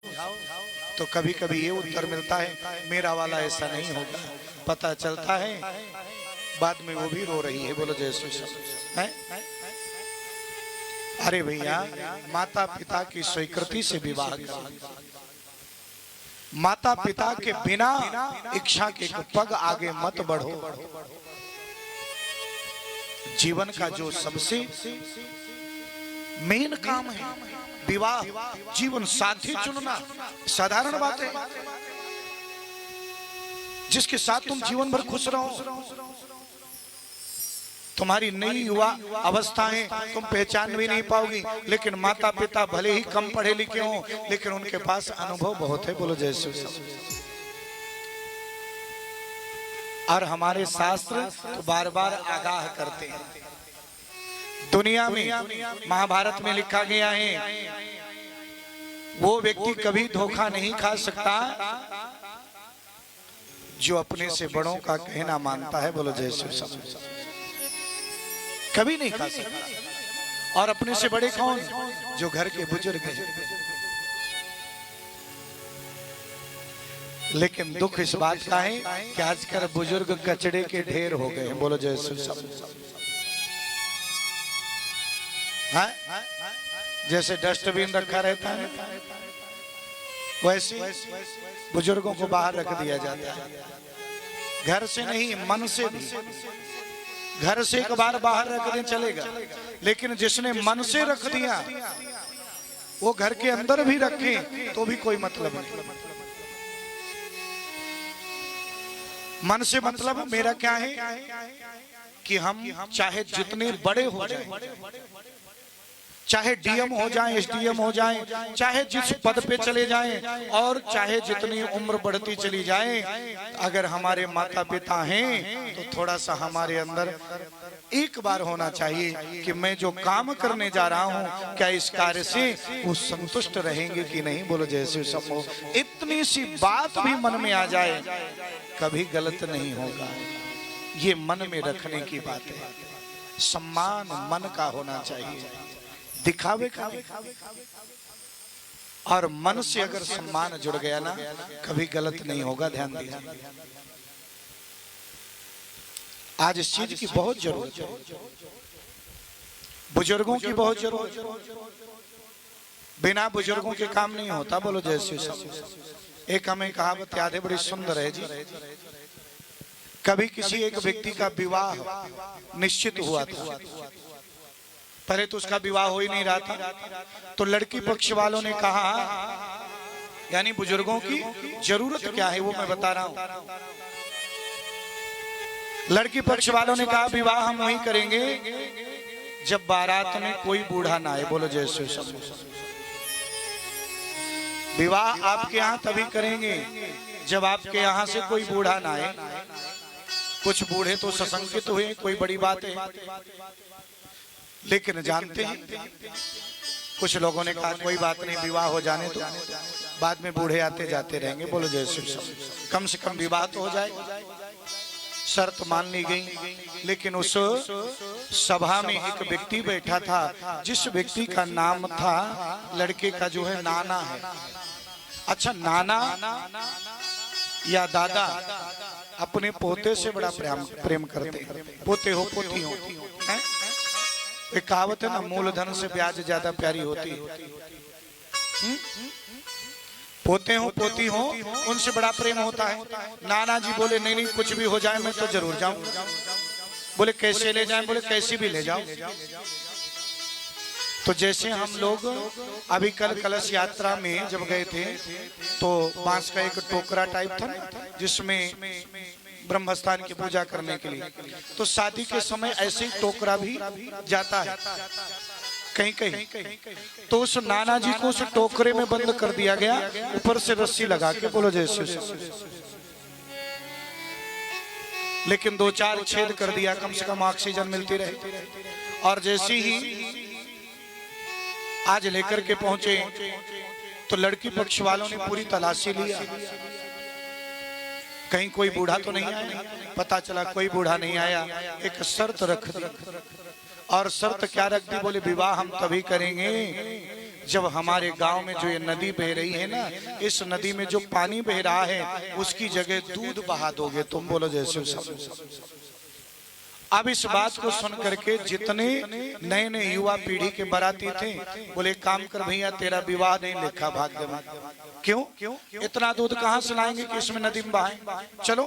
तो कभी कभी ये उत्तर मिलता है, मेरा वाला ऐसा नहीं होगा। पता चलता है बाद में वो भी रो रही है। बोलो जय श्री कृष्ण। अरे भैया, माता पिता की स्वीकृति से विवाह करो। माता पिता के बिना इच्छा के एक पग आगे मत बढ़ो। जीवन का जो सबसे मेन काम है विवाह, जीवन साथी चुनना साधारण बात है, जिसके साथ तुम जीवन भर खुश रहो। तुम्हारी नई युवा अवस्थाएं तुम पहचान भी नहीं पाओगी, लेकिन माता पिता भले ही कम पढ़े लिखे हों, लेकिन उनके पास अनुभव बहुत है। बोलो जय श्री कृष्ण। और हमारे शास्त्र तो बार बार आगाह करते हैं। दुनिया में महाभारत में लिखा गया है, वो व्यक्ति कभी धोखा नहीं खा सकता जो अपने से बड़ों का कहना मानता है। बोलो जय श्री कृष्ण। कभी नहीं खा सकता। और अपने से बड़े कौन? जो घर के बुजुर्ग हैं। लेकिन दुख इस बात का है कि आजकल बुजुर्ग कचड़े के ढेर हो गए हैं। बोलो जय श्री कृष्ण। जैसे डस्टबिन रखा रहता है वैसे बुजुर्गों को बाहर रख दिया जाता है। घर से नहीं, मन से भी। घर से एक बार बाहर रख दें चलेगा, लेकिन जिसने मन से रख दिया वो घर के अंदर भी रखे तो भी कोई मतलब नहीं। मन से मतलब मेरा क्या है कि हम चाहे जितने बड़े हो जाएं, चाहे डीएम हो जाएं, एसडीएम हो जाएं, चाहे जिस पद पे चले जाएं, और चाहे जितनी उम्र बढ़ती चली जाए, अगर हमारे माता पिता हैं तो थोड़ा सा हमारे अंदर एक बार होना चाहिए कि मैं जो काम करने जा रहा हूं, क्या इस कार्य से वो संतुष्ट रहेंगे कि नहीं। बोलो जैसे समो, इतनी सी बात भी मन में आ जाए कभी गलत नहीं होगा। ये मन में रखने की बात है। सम्मान मन का होना चाहिए, दिखावे का नहीं। और मन से अगर सम्मान जुड़ गया ना, कभी गलत नहीं होगा। ध्यान दीजिए, आज इस चीज की बहुत जरूरत है। बुजुर्गों की बहुत जरूरत है। बिना बुजुर्गों के काम नहीं होता। बोलो जय श्री कृष्ण। एक हमें कहावत याद है, बड़ी सुंदर है जी। कभी किसी एक व्यक्ति का विवाह निश्चित हुआ था। पहले तो उसका विवाह हो ही नहीं रहा था, तो लड़की पक्ष वालों ने कहा, यानी बुजुर्गों की जरूरत क्या है वो मैं बता रहा हूं। लड़की पक्ष वालों ने कहा विवाह हम वही करेंगे जब बारात में कोई बूढ़ा ना आए। बोलो जय श्री कृष्ण। विवाह आपके यहाँ तभी करेंगे जब आपके यहाँ से कोई बूढ़ा ना आए। कुछ बूढ़े तो सशंकित हुए, कोई बड़ी बात है, लेकिन जानते हैं कुछ लोगों ने कहा कोई बात नहीं, विवाह हो जाने तो बाद में बूढ़े आते जाते रहेंगे। बोलो जय श्री कृष्ण। कम से कम विवाह तो हो जाए। शर्त मान ली गई, लेकिन उस सभा में एक व्यक्ति बैठा था जिस व्यक्ति का नाम था, लड़के का जो है नाना है। अच्छा, नाना या दादा अपने पोते से बड़ा प्रेम करते हैं। पोते हो पोती हो, एक कहावत है ना, मूलधन से ब्याज ज्यादा प्यारी होती है। पोते हो पोती हो, उनसे बड़ा प्रेम होता है। नाना जी बोले नहीं नहीं, कुछ भी हो जाए मैं तो जरूर जाऊं। बोले कैसे ले जाएं? बोले कैसी भी ले जाओ। तो जैसे हम लोग अभी कल कलश यात्रा में जब गए थे, तो बांस का एक टोकरा टाइप था जिसमें ब्रह्मस्थान की पूजा करने के लिए, तो शादी के समय ऐसे ही टोकरा भी जाता है कहीं कहीं। तो उस नाना जी को उस टोकरे में बंद कर दिया गया, ऊपर से रस्सी लगा के। बोलो जय श्री कृष्ण। लेकिन 2-4 छेद कर दिया, कम से कम ऑक्सीजन मिलती रहे। और जैसे ही आज लेकर के पहुंचे तो लड़की पक्ष वालों ने पूरी तलाशी लिया, कहीं कोई बूढ़ा तो नहीं आया। पता चला कोई बूढ़ा नहीं आया। एक शर्त रख दी, और शर्त क्या रख दी? बोले विवाह हम तभी करेंगे जब हमारे गांव में जो ये नदी बह रही है ना, इस नदी में जो पानी बह रहा है उसकी जगह दूध बहा दोगे तुम। बोलो जय शिव शंभू। अब इस बात को सुन करके जितने नए नए युवा पीढ़ी के बाराती थे बोले काम कर भैया तेरा विवाह नहीं लिखा भाग्य में। क्यों? इतना दूध कहाँ से लाएंगे कि इसमें नदी में बहाएं? चलो।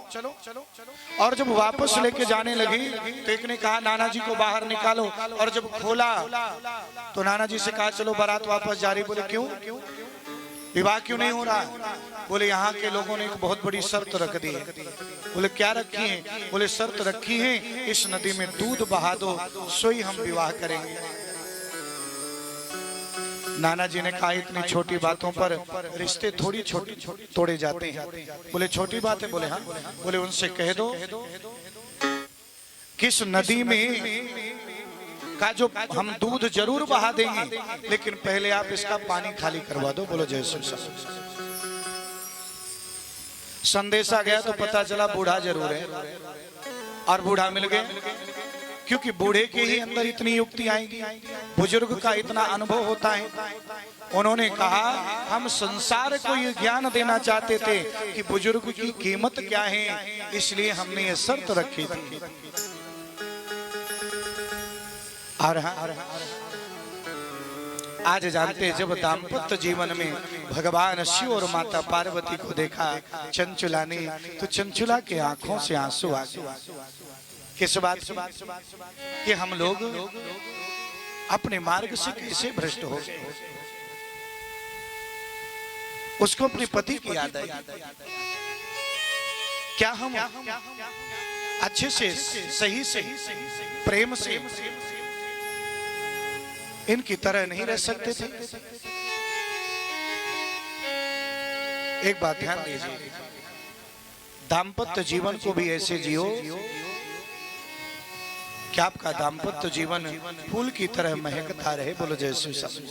और जब वापस लेके जाने लगी तो एक ने कहा नाना जी को बाहर निकालो, और जब खोला तो नाना जी से कहा चलो बारात वापस जा रही। बोले क्यों? विवाह क्यों नहीं हो रहा? बोले यहाँ के लोगों ने एक बहुत बड़ी शर्त रख दी है। बोले क्या रखी है? बोले शर्त रखी है इस नदी में दूध बहा दो सोई हम विवाह करेंगे। नाना जी ने कहा इतनी छोटी बातों पर रिश्ते थोड़ी छोटी तोड़े जाते हैं। बोले छोटी बात है? बोले हाँ। बोले उनसे कह दो किस नदी में का जो हम दूध जरूर बहा देंगे, लेकिन पहले आप इसका पानी खाली करवा दो। बोलो जय श्री कृष्ण। संदेशा गया तो पता चला बूढ़ा जरूर है, और बूढ़ा मिल गया, क्योंकि बूढ़े के ही अंदर इतनी युक्ति आएगी, बुजुर्ग का इतना अनुभव होता है। उन्होंने कहा हम संसार को ये ज्ञान देना चाहते थे कि बुजुर्ग की कीमत क्या है, इसलिए हमने ये शर्त रखी थी। और आज जानते हैं जब दाम्पत्य जीवन में भगवान शिव और माता पार्वती को देखा चंचुला ने, तो चंचुला के आंखों से आंसू आ गए। किस बात से? कि हम लोग अपने मार्ग से कैसे भ्रष्ट हो गए। उसको अपने पति की याद आई। क्या हम अच्छे से सही से प्रेम से इनकी तरह नहीं रह सकते थे? एक बात ध्यान दीजिए, दाम्पत्य जीवन को भी ऐसे जियो कि आपका दाम्पत्य जीवन फूल की तरह महकता रहे। बोलो जय श्री कृष्ण।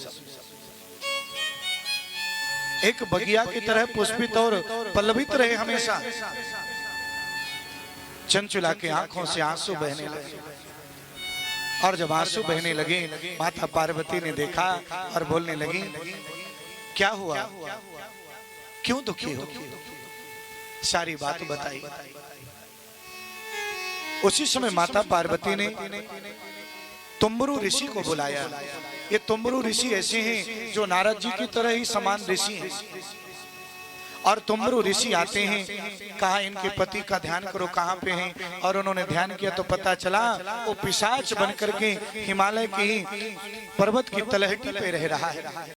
एक बगिया की तरह पुष्पित और पल्लवित रहे हमेशा। चंचुला के आंखों से आंसू बहने लगे, और जब आंसू बहने लगे माता पार्वती ने देखा और बोलने लगी क्या हुआ, क्यों दुखी हो? सारी बात बताई। उसी समय माता पार्वती ने तुम्बरु ऋषि को बुलाया। ये तुम्बरु ऋषि ऐसे हैं जो नारद जी की तरह ही समान ऋषि हैं। और तुम्बरु ऋषि आते हैं, कहा इनके पति का ध्यान करो कहाँ पे हैं, और उन्होंने ध्यान किया तो पता चला वो पिशाच बनकर के हिमालय की पर्वत की तलहटी पे रह रहा है।